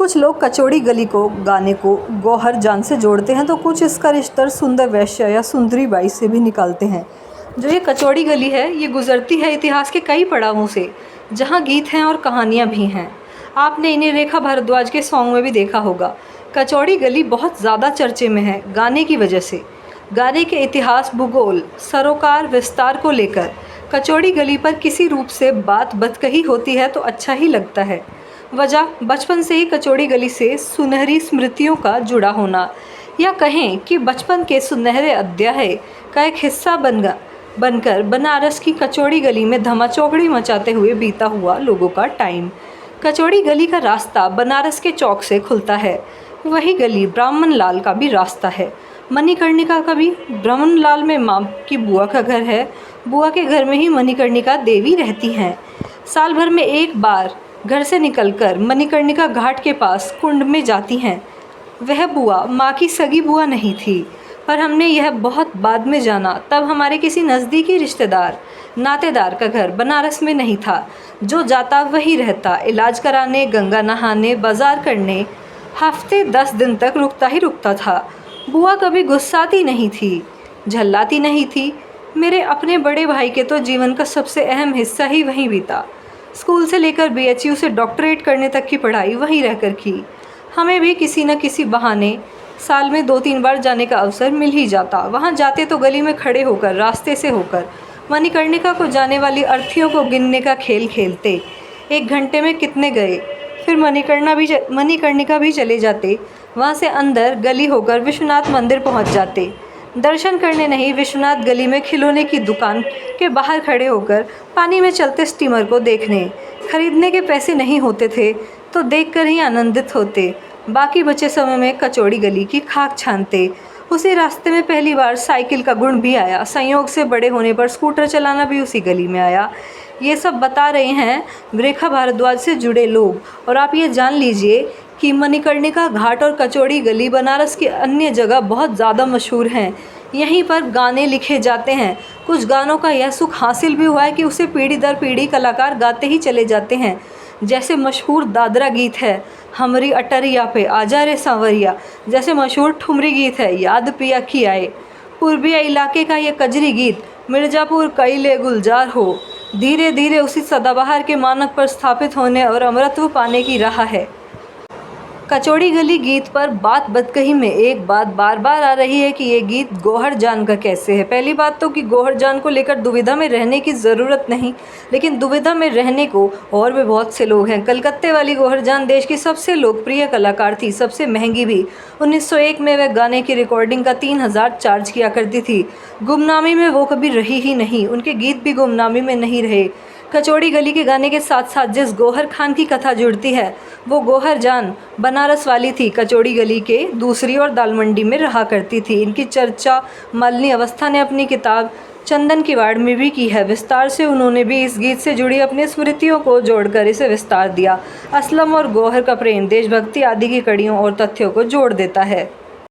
कुछ लोग कचौड़ी गली को गाने को गौहर जान से जोड़ते हैं तो कुछ इसका रिश्ता सुंदर वैश्य या सुंदरी बाई से भी निकालते हैं। जो ये कचौड़ी गली है ये गुजरती है इतिहास के कई पड़ावों से, जहाँ गीत हैं और कहानियाँ भी हैं। आपने इन्हें रेखा भारद्वाज के सॉन्ग में भी देखा होगा। कचौड़ी गली बहुत ज़्यादा चर्चे में है गाने की वजह से। गाने के इतिहास, भूगोल, सरोकार, विस्तार को लेकर कचौड़ी गली पर किसी रूप से बात बतकही होती है तो अच्छा ही लगता है। वजह बचपन से ही कचौड़ी गली से सुनहरी स्मृतियों का जुड़ा होना, या कहें कि बचपन के सुनहरे अध्याय का एक हिस्सा बनकर बनारस की कचौड़ी गली में धमाचौकड़ी मचाते हुए बीता हुआ लोगों का टाइम। कचौड़ी गली का रास्ता बनारस के चौक से खुलता है। वही गली ब्राह्मण लाल का भी रास्ता है। मणिकर्णिका का भी। ब्राह्मण लाल में माँ की बुआ का घर है। बुआ के घर में ही मणिकर्णिका देवी रहती हैं। साल भर में एक बार घर से निकलकर मणिकर्णिका घाट के पास कुंड में जाती हैं। वह बुआ माँ की सगी बुआ नहीं थी, पर हमने यह बहुत बाद में जाना। तब हमारे किसी नज़दीकी रिश्तेदार नातेदार का घर बनारस में नहीं था। जो जाता वही रहता, इलाज कराने, गंगा नहाने, बाजार करने। हफ्ते 10 दिन तक रुकता ही रुकता था। बुआ कभी गुस्साती नहीं थी, झल्लाती नहीं थी। मेरे अपने बड़े भाई के तो जीवन का सबसे अहम हिस्सा ही वहीं बीता। स्कूल से लेकर BHU से डॉक्टरेट करने तक की पढ़ाई वहीं रहकर की। हमें भी किसी न किसी बहाने साल में 2-3 बार जाने का अवसर मिल ही जाता। वहाँ जाते तो गली में खड़े होकर, रास्ते से होकर मणिकर्णिका को जाने वाली अर्थियों को गिनने का खेल खेलते। 1 घंटे में कितने गए, फिर मणिकर्णिका भी चले जाते। वहाँ से अंदर गली होकर विश्वनाथ मंदिर पहुँच जाते। दर्शन करने नहीं, विश्वनाथ गली में खिलौने की दुकान के बाहर खड़े होकर पानी में चलते स्टीमर को देखने। खरीदने के पैसे नहीं होते थे तो देखकर ही आनंदित होते। बाकी बचे समय में कचौड़ी गली की खाक छानते। उसी रास्ते में पहली बार साइकिल का गुण भी आया। संयोग से बड़े होने पर स्कूटर चलाना भी उसी गली में आया। ये सब बता रहे हैं रेखा भारद्वाज से जुड़े लोग। और आप ये जान लीजिए कि मणिकर्णिका घाट और कचौड़ी गली बनारस की अन्य जगह बहुत ज़्यादा मशहूर हैं। यहीं पर गाने लिखे जाते हैं। कुछ गानों का यह सुख हासिल भी हुआ है कि उसे पीढ़ी दर पीढ़ी कलाकार गाते ही चले जाते हैं। जैसे मशहूर दादरा गीत है हमरी अटरिया पे आजा रे सांवरिया, जैसे मशहूर ठुमरी गीत है याद पिया की आए। पूर्वीय इलाके का ये कजरी गीत मिर्ज़ापुर कैले गुलजार हो धीरे धीरे उसी सदाबहार के मानक पर स्थापित होने और अमरत्व पाने की राह है। कचौड़ी गली गीत पर बात बदकही में एक बात बार बार आ रही है कि ये गीत गौहर जान का कैसे है। पहली बात तो कि गौहर जान को लेकर दुविधा में रहने की ज़रूरत नहीं, लेकिन दुविधा में रहने को और भी बहुत से लोग हैं। कलकत्ते वाली गौहर जान देश की सबसे लोकप्रिय कलाकार थी, सबसे महंगी भी। 1901 में वह गाने की रिकॉर्डिंग का 3000 चार्ज किया करती थी। गुमनामी में वो कभी रही ही नहीं, उनके गीत भी गुमनामी में नहीं रहे। कचौड़ी गली के गाने के साथ साथ जिस गौहर खान की कथा जुड़ती है वो गौहर जान बनारस वाली थी। कचौड़ी गली के दूसरी और दाल मंडी में रहा करती थी। इनकी चर्चा मालिनी अवस्था ने अपनी किताब चंदन किवाड़ में भी की है। विस्तार से उन्होंने भी इस गीत से जुड़ी अपनी स्मृतियों को जोड़कर इसे विस्तार दिया। असलम और गौहर का प्रेम देशभक्ति आदि की कड़ियों और तथ्यों को जोड़ देता है।